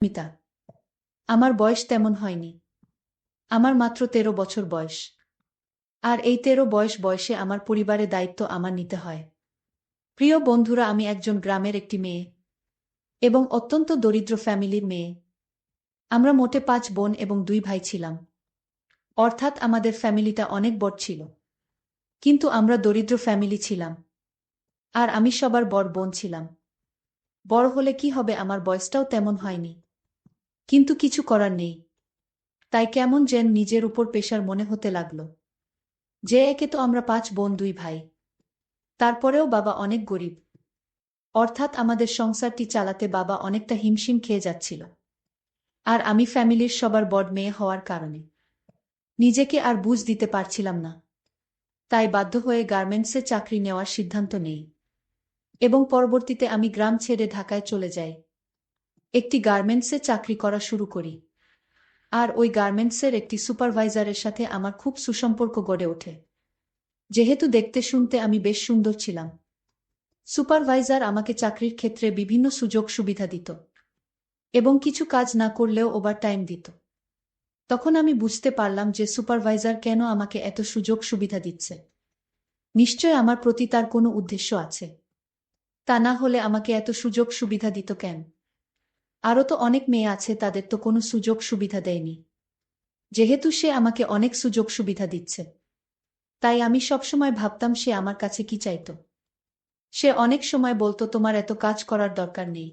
মিতা, আমার বয়স তেমন হয়নি। আমার মাত্র ১৩ বছর বয়স। আর এই ১৩ বয়সে আমার পরিবারের দায়িত্ব আমার নিতে হয়। প্রিয় বন্ধুরা, আমি একজন গ্রামের একটি মেয়ে এবং অত্যন্ত দরিদ্র ফ্যামিলির মেয়ে। আমরা মোটে ৫ বোন এবং ২ ভাই ছিলাম। অর্থাৎ আমাদের ফ্যামিলিটা অনেক বড় ছিল। কিন্তু আমরা দরিদ্র ফ্যামিলি ছিলাম। আর আমি সবার বড় বোন ছিলাম। বড় হলে কি হবে, আমার বয়সটাও তেমন হয়নি। কিন্তু কিছু করার নেই। তাই কেমন যেন নিজের উপর প্রেশার মনে হতে লাগল। যে একে তো আমরা ৫ বোন ২ ভাই। তারপরেও বাবা অনেক গরিব। অর্থাৎ আমাদের সংসারটি চালাতে বাবা অনেকটা হিমশিম খেয়ে যাচ্ছিল। আর আমি ফ্যামিলির সবার বড় মেয়ে হওয়ার কারণে নিজেকে আর বুঝ দিতে পারছিলাম না। তাই বাধ্য হয়ে গার্মেন্টসে চাকরি নেওয়ার সিদ্ধান্ত নেই এবং পরবর্তীতে আমি গ্রাম ছেড়ে ঢাকায় চলে যাই। একটি গার্মেন্টসে চাকরি করা শুরু করি। আর ওই গার্মেন্টসের একটি সুপারভাইজারের সাথে আমার খুব সুসম্পর্ক গড়ে ওঠে। যেহেতু দেখতে শুনতে আমি বেশ সুন্দর ছিলাম, সুপারভাইজার আমাকে চাকরির ক্ষেত্রে বিভিন্ন সুযোগ সুবিধা দিত এবং কিছু কাজ না করলেও ওভারটাইম দিত। তখন আমি বুঝতে পারলাম যে সুপারভাইজার কেন আমাকে এত সুযোগ সুবিধা দিচ্ছে। নিশ্চয় আমার প্রতি তার কোনো উদ্দেশ্য আছে। তা না হলে আমাকে এত সুযোগ সুবিধা দিত কেন? আরও তো অনেক মেয়ে আছে, তাদের তো কোনো সুযোগ সুবিধা দেয়নি। যেহেতু সে আমাকে অনেক সুযোগ সুবিধা দিচ্ছে, তাই আমি সবসময় ভাবতাম সে আমার কাছে কি চাইত। সে অনেক সময় বলতো, তোমার এত কাজ করার দরকার নেই,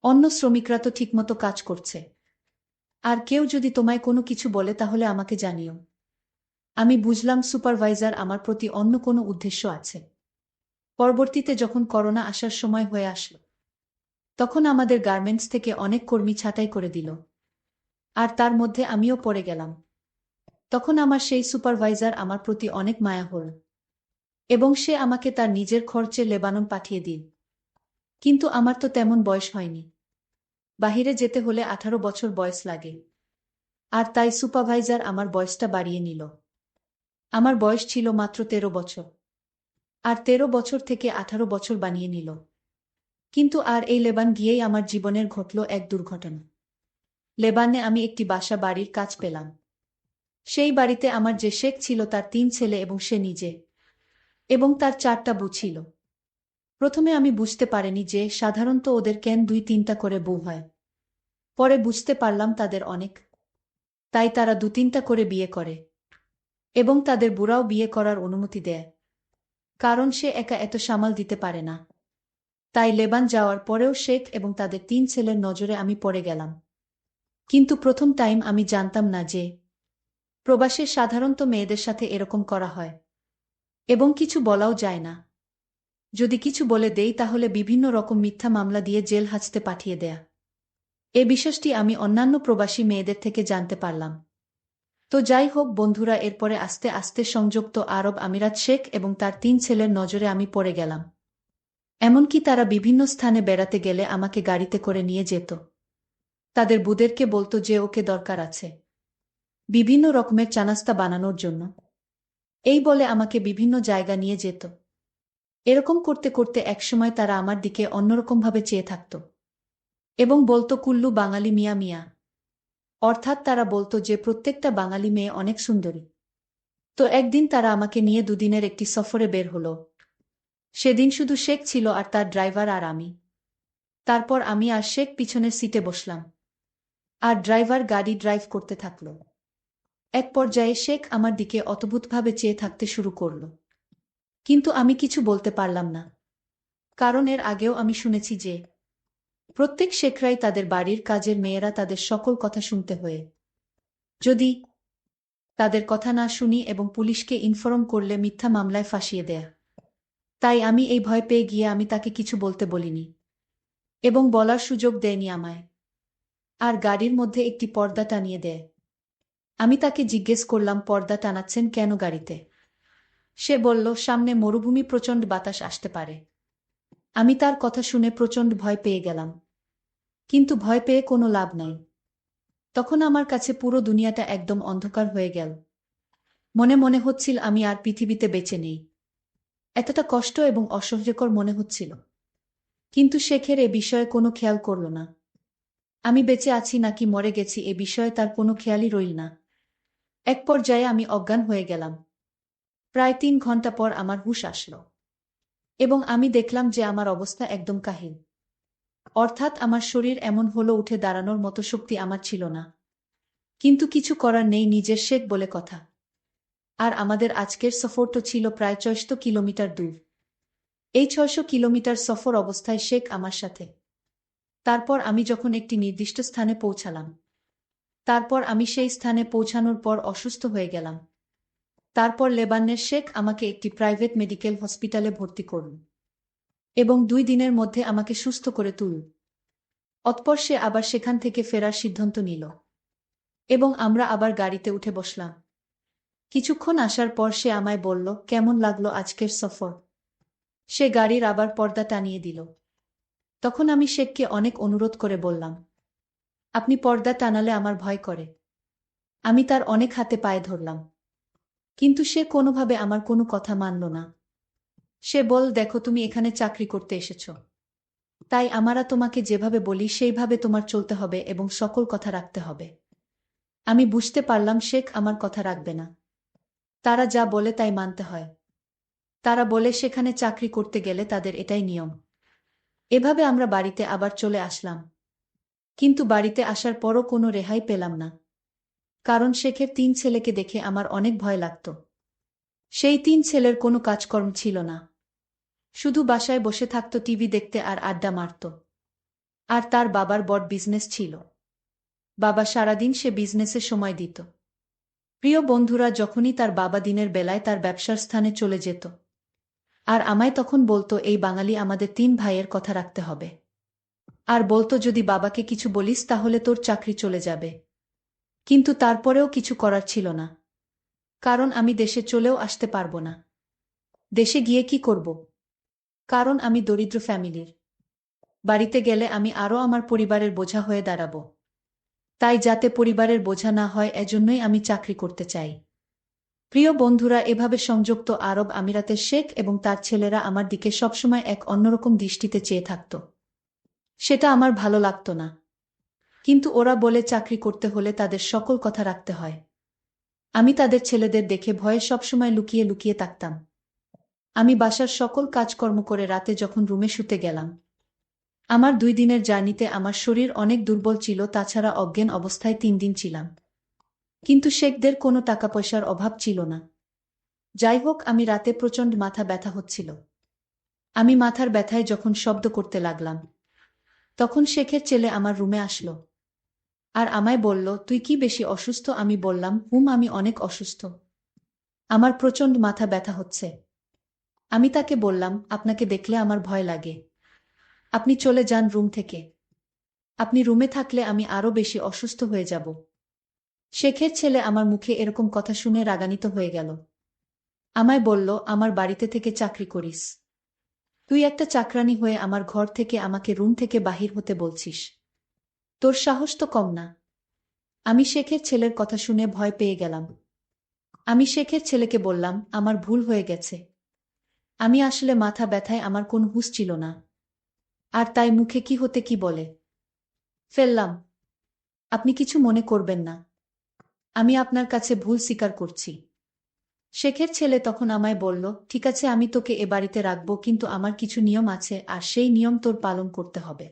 অন্য শ্রমিকরা তো ঠিকমতো কাজ করছে। আর কেউ যদি তোমায় কোনো কিছু বলে তাহলে আমাকে জানিও। আমি বুঝলাম সুপারভাইজার আমার প্রতি অন্য কোনো উদ্দেশ্য আছে। পরবর্তীতে যখন করোনা আসার সময় হয়ে আসলো, তখন আমাদের গার্মেন্টস থেকে অনেক কর্মী ছাঁটাই করে দিল। আর তার মধ্যে আমিও পড়ে গেলাম। তখন আমার সেই সুপারভাইজার আমার প্রতি অনেক মায়া হল এবং সে আমাকে তার নিজের খরচে লেবানন পাঠিয়ে দিল। কিন্তু আমার তো তেমন বয়স হয়নি। বাহিরে যেতে হলে ১৮ বছর বয়স লাগে। আর তাই সুপারভাইজার আমার বয়সটা বাড়িয়ে নিল। আমার বয়স ছিল মাত্র ১৩ বছর। আর ১৩ বছর থেকে ১৮ বছর বানিয়ে নিল। কিন্তু আর এই লেবান গিয়েই আমার জীবনের ঘটল এক দুর্ঘটনা। লেবানে আমি একটি বাসা বাড়ির কাজ পেলাম। সেই বাড়িতে আমার যে শেখ ছিল তার ৩ ছেলে এবং সে নিজে, এবং তার ৪টা বউ ছিল। প্রথমে আমি বুঝতে পারিনি যে সাধারণত ওদের কেন ২-৩টা করে বউ হয়। পরে বুঝতে পারলাম তাদের অনেক। তাই তারা ২-৩টা করে বিয়ে করে এবং তাদের বুড়াও বিয়ে করার অনুমতি দেয়। কারণ সে একা এত সামাল দিতে পারে না। তাই লেবান যাওয়ার পরেও শেখ এবং তাদের ৩ ছেলের নজরে আমি পড়ে গেলাম। কিন্তু প্রথম টাইম আমি জানতাম না যে প্রবাসে সাধারণত মেয়েদের সাথে এরকম করা হয় এবং কিছু বলাও যায় না। যদি কিছু বলে দেই তাহলে বিভিন্ন রকম মিথ্যা মামলা দিয়ে জেল হাজতে পাঠিয়ে দেয়া। এ বিষয়টি আমি অন্যান্য প্রবাসী মেয়েদের থেকে জানতে পারলাম। তো যাই হোক বন্ধুরা, এরপরে আস্তে আস্তে সংযুক্ত আরব আমিরাত শেখ এবং তার ৩ ছেলের নজরে আমি পড়ে গেলাম। এমনকি তারা বিভিন্ন স্থানে বেড়াতে গেলে আমাকে গাড়িতে করে নিয়ে যেত। তাদের বুদেরকে বলতো যে ওকে দরকার আছে বিভিন্ন রকমের চানাস্তা বানানোর জন্য। এই বলে আমাকে বিভিন্ন জায়গা নিয়ে যেত। এরকম করতে করতে একসময় তারা আমার দিকে অন্যরকমভাবে চেয়ে থাকত এবং বলতো, কুল্লু বাঙালি মিয়া মিয়া। অর্থাৎ তারা বলতো যে প্রত্যেকটা বাঙালি মেয়ে অনেক সুন্দরী। তো একদিন তারা আমাকে নিয়ে দুদিনের একটি সফরে বের হলো। সেদিন শুধু শেখ ছিল আর তার ড্রাইভার আর আমি। তারপর আমি আর শেখ পিছনের সিটে বসলাম আর ড্রাইভার গাড়ি ড্রাইভ করতে থাকল। এক পর্যায়ে শেখ আমার দিকে অদ্ভুতভাবে চেয়ে থাকতে শুরু করল। কিন্তু আমি কিছু বলতে পারলাম না। কারণ এর আগেও আমি শুনেছি যে প্রত্যেক শেখরাই তাদের বাড়ির কাজের মেয়েরা তাদের সকল কথা শুনতে হয়ে, যদি তাদের কথা না শুনি এবং পুলিশকে ইনফর্ম করলে মিথ্যা মামলায় ফাঁসিয়ে দেয়া। তাই আমি এই ভয় পেয়ে গিয়ে আমি তাকে কিছু বলতে বলিনি এবং বলার সুযোগ দেয়নি আমায়। আর গাড়ির মধ্যে একটি পর্দা টানিয়ে দেয়। আমি তাকে জিজ্ঞেস করলাম, পর্দা টানাচ্ছেন কেন গাড়িতে? সে বলল, সামনে মরুভূমি, প্রচণ্ড বাতাস আসতে পারে। আমি তার কথা শুনে প্রচণ্ড ভয় পেয়ে গেলাম। কিন্তু ভয় পেয়ে কোনো লাভ নাই। তখন আমার কাছে পুরো দুনিয়াটা একদম অন্ধকার হয়ে গেল। মনে মনে হচ্ছিল আমি আর পৃথিবীতে বেঁচে নেই। এতটা কষ্ট এবং অসহ্যকর মনে হচ্ছিল। কিন্তু শেখের এ বিষয়ে কোনো খেয়াল করল না। আমি বেঁচে আছি নাকি মরে গেছি এ বিষয়ে তার কোনো খেয়ালই রইল না। এক পর্যায়ে আমি অজ্ঞান হয়ে গেলাম। প্রায় 3 ঘন্টা পর আমার হুঁশ আসলো এবং আমি দেখলাম যে আমার অবস্থা একদম কাহিল। অর্থাৎ আমার শরীর এমন হলো, উঠে দাঁড়ানোর মতো শক্তি আমার ছিল না। কিন্তু কিছু করার নেই, নিজের শেখ বলে কথা। আর আমাদের আজকের সফরটা ছিল প্রায় 600 কিলোমিটার দূর। এই 600 কিলোমিটার সফর অবস্থায় শেখ আমার সাথে। তারপর আমি যখন একটি নির্দিষ্ট স্থানে পৌঁছালাম, তারপর আমি সেই স্থানে পৌঁছানোর পর অসুস্থ হয়ে গেলাম। তারপর লেবাননের শেখ আমাকে একটি প্রাইভেট মেডিকেল হসপিটালে ভর্তি করল এবং 2 দিনের মধ্যে আমাকে সুস্থ করে তুলল। অতঃপর সে আবার সেখান থেকে ফেরার সিদ্ধান্ত নিল এবং আমরা আবার গাড়িতে উঠে বসলাম। কিছুক্ষণ আসার পর সে আমায় বলল, কেমন লাগলো আজকের সফর? সে গাড়ির আবার পর্দা টানিয়ে দিল। তখন আমি শেখকে অনেক অনুরোধ করে বললাম, আপনি পর্দা টানালে আমার ভয় করে। আমি তার অনেক হাতে পায়ে ধরলাম, কিন্তু সে কোনোভাবে আমার কোনো কথা মানল না। সে বল, দেখো তুমি এখানে চাকরি করতে এসেছ, তাই আমরা তোমাকে যেভাবে বলি সেইভাবে তোমার চলতে হবে এবং সকল কথা রাখতে হবে। আমি বুঝতে পারলাম শেখ আমার কথা রাখবে না। তারা যা বলে তাই মানতে হয়। তারা বলে সেখানে চাকরি করতে গেলে তাদের এটাই নিয়ম। এভাবে আমরা বাড়িতে আবার চলে আসলাম। কিন্তু বাড়িতে আসার পরও কোনো রেহাই পেলাম না, কারণ শেখের 3 ছেলেকে দেখে আমার অনেক ভয় লাগত। সেই 3 ছেলের কোনো কাজকর্ম ছিল না, শুধু বাসায় বসে থাকত, টিভি দেখতে আর আড্ডা মারত। আর তার বাবার বড় বিজনেস ছিল। বাবা সারাদিন সে বিজনেসে সময় দিত। প্রিয় বন্ধুরা, যখনই তার বাবা দিনের বেলায় তার ব্যবসার স্থানে চলে যেত, আর আমায় তখন বলতো, এই বাঙালি আমাদের 3 ভাইয়ের কথা রাখতে হবে। আর বলতো, যদি বাবাকে কিছু বলিস তাহলে তোর চাকরি চলে যাবে। কিন্তু তারপরেও কিছু করার ছিল না, কারণ আমি দেশে চলেও আসতে পারবো না। দেশে গিয়ে কি করব? কারণ আমি দরিদ্র ফ্যামিলির। বাড়িতে গেলে আমি আরও আমার পরিবারের বোঝা হয়ে দাঁড়াবো। তাই যাতে পরিবারের বোঝা না হয়, এজন্যই আমি চাকরি করতে চাই। প্রিয় বন্ধুরা, এভাবে সংযুক্ত আরব আমিরাতের শেখ এবং তার ছেলেরা আমার দিকে সবসময় এক অন্যরকম দৃষ্টিতে চেয়ে থাকত। সেটা আমার ভালো লাগতো না। কিন্তু ওরা বলে চাকরি করতে হলে তাদের সকল কথা রাখতে হয়। আমি তাদের ছেলেদের দেখে ভয়ে সবসময় লুকিয়ে লুকিয়ে থাকতাম। আমি বাসার সকল কাজকর্ম করে রাতে যখন রুমে শুতে গেলাম, আমার 2 দিনের জার্নিতে আমার শরীর অনেক দুর্বল ছিল, তাছাড়া অজ্ঞান অবস্থায় 3 দিন ছিলাম। কিন্তু শেখদের কোনো টাকা পয়সার অভাব ছিল না। যাই হোক, আমি রাতে প্রচণ্ড মাথা ব্যথা হচ্ছিল। আমি মাথার ব্যথায় যখন শব্দ করতে লাগলাম, তখন শেখের ছেলে আমার রুমে আসলো আর আমায় বলল, তুই কি বেশি অসুস্থ? আমি বললাম, আমি অনেক অসুস্থ। আমার প্রচণ্ড মাথা ব্যথা হচ্ছে। আমি তাকে বললাম, আপনাকে দেখলে আমার ভয় লাগে। আপনি চলে যান রুম থেকে। আপনি রুমে থাকলে আমি আরও বেশি অসুস্থ হয়ে যাব। শেখের ছেলে আমার মুখে এরকম কথা শুনে রাগান্বিত হয়ে গেল। আমায় বলল, আমার বাড়িতে থেকে চাকরি করিস? তুই একটা চাকরানী হয়ে আমার ঘর থেকে আমাকে রুম থেকে বাহির হতে বলছিস? তোর সাহস তো কম না। আমি শেখের ছেলের কথা শুনে ভয় পেয়ে গেলাম। আমি শেখের ছেলেকে বললাম, আমার ভুল হয়ে গেছে। আমি আসলে মাথা ব্যথায় আমার কোনো হুঁশ ছিল না, আর তাই মুখে কি হতে কি বলে ফেললাম। আপনি কিছু মনে করবেন না, আমি আপনার কাছে ভুল স্বীকার করছি। শেখের ছেলে তখন আমায় বলল, ঠিক আছে, আমি তোকে এ বাড়িতে রাখব, কিন্তু আমার কিছু নিয়ম আছে আর সেই নিয়ম তোর পালন করতে হবে।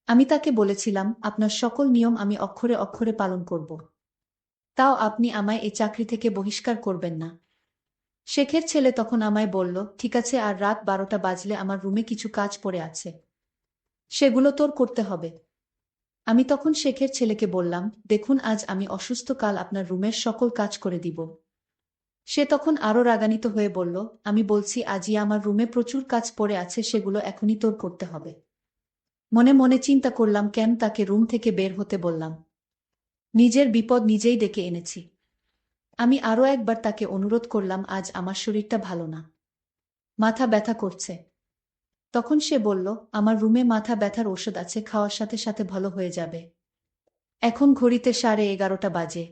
আমি তাকে বলেছিলাম, আপনার সকল নিয়ম আমি অক্ষরে অক্ষরে পালন করব। তাও আপনি আমায় এই চাকরি থেকে বহিষ্কার করবেন না। শেখের ছেলে তখন আমায় বলল, ঠিক আছে, আর রাত 12টা বাজলে আমার রুমে কিছু কাজ পড়ে আছে, সেগুলো তোর করতে হবে। আমি তখন শেখের ছেলেকে বললাম, দেখুন, আজ আমি অসুস্থ, কাল আপনার রুমের সকল কাজ করে দিব। সে তখন আরও রাগান্বিত হয়ে বলল, আমি বলছি, আজই আমার রুমে প্রচুর কাজ পড়ে আছে, সেগুলো এখনই তোর করতে হবে। মনে মনে চিন্তা করলাম, কেন তাকে রুম থেকে বের হতে বললাম? নিজের বিপদ নিজেই ডেকে এনেছি। আমি আরও একবার তাকে অনুরোধ করলাম, আজ আমার শরীরটা ভালো না, মাথা ব্যথা করছে। তখন সে বলল, আমার রুমে মাথা ব্যথার ওষুধ আছে, খাওয়ার সাথে সাথে ভালো হয়ে যাবে। এখন ঘড়িতে 11:30 বাজে।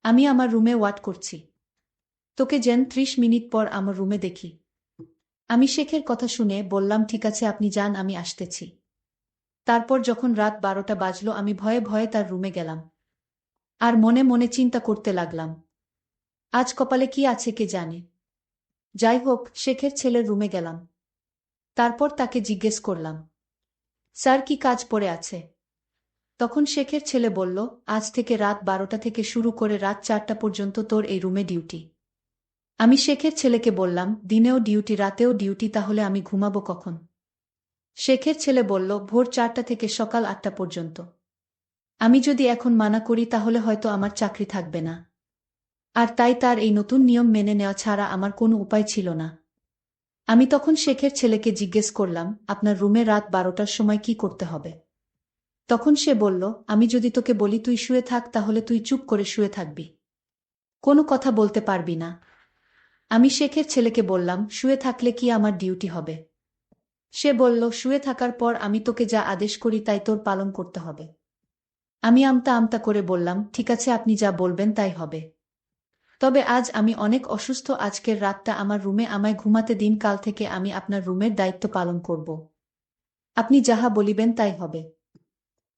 আমি আমার রুমে ওয়াট করছি। তোকে যেন 30 মিনিট পর আমার রুমে দেখি। আমি শেখের কথা শুনে বললাম, ঠিক আছে, আপনি যান, আমি আসতেছি। তারপর যখন রাত 12টা বাজল আমি ভয়ে ভয়ে তার রুমে গেলাম। আর মনে মনে চিন্তা করতে লাগলাম, আজ কপালে কি আছে কে জানে। যাই হোক, শেখের ছেলের রুমে গেলাম। তারপর তাকে জিজ্ঞেস করলাম, স্যার কি কাজ পড়ে আছে? তখন শেখের ছেলে বলল, আজ থেকে রাত 12টা থেকে শুরু করে রাত 4টা পর্যন্ত তোর এই রুমে ডিউটি। আমি শেখের ছেলেকে বললাম, দিনেও ডিউটি রাতেও ডিউটি, তাহলে আমি ঘুমাবো কখন? শেখের ছেলে বলল, ভোর 4টা থেকে সকাল 8টা পর্যন্ত। আমি যদি এখন মানা করি তাহলে হয়তো আমার চাকরি থাকবে না। আর তাই তার এই নতুন নিয়ম মেনে নেওয়া ছাড়া আমার কোনো উপায় ছিল না। আমি তখন শেখের ছেলেকে জিজ্ঞেস করলাম, আপনার রুমে রাত 12টার সময় কি করতে হবে? তখন সে বলল, আমি যদি তোকে বলি তুই শুয়ে থাক তাহলে তুই চুপ করে শুয়ে থাকবি, কোনো কথা বলতে পারবি না। আমি শেখের ছেলেকে বললাম, শুয়ে থাকলে কি আমার ডিউটি হবে? সে বলল, শুয়ে থাকার পর আমি তোকে যা আদেশ করি তাই তোর পালন করতে হবে। আমি আমতা আমতা করে বললাম, ঠিক আছে, আপনি যা বলবেন তাই হবে। তবে আজ আমি অনেক অসুস্থ, আজকের রাতটা আমার রুমে আমায় ঘুমাতে দিন, কাল থেকে আমি আপনার রুমের দায়িত্ব পালন করব। আপনি যাহা বলিবেন তাই হবে।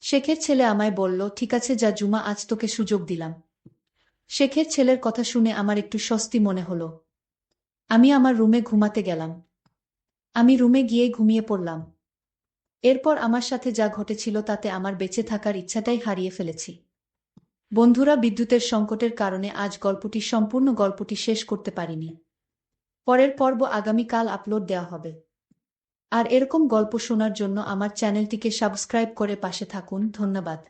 শেখের ছেলে আমায় বলল, ঠিক আছে যা জুমা, আজ তোকে সুযোগ দিলাম। শেখের ছেলের কথা শুনে আমার একটু স্বস্তি মনে হলো। আমি আমার রুমে ঘুমাতে গেলাম। আমি রুমে গিয়ে ঘুমিয়ে পড়লাম। এরপর আমার সাথে যা ঘটেছিল তাতে আমার বেঁচে থাকার ইচ্ছাটাই হারিয়ে ফেলেছি। বন্ধুরা, বিদ্যুতের সংকটের কারণে আজ সম্পূর্ণ গল্পটি শেষ করতে পারিনি। পরের পর্ব আগামীকাল আপলোড দেওয়া হবে। আর এরকম গল্প শোনার জন্য আমার চ্যানেলটিকে সাবস্ক্রাইব করে পাশে থাকুন। ধন্যবাদ।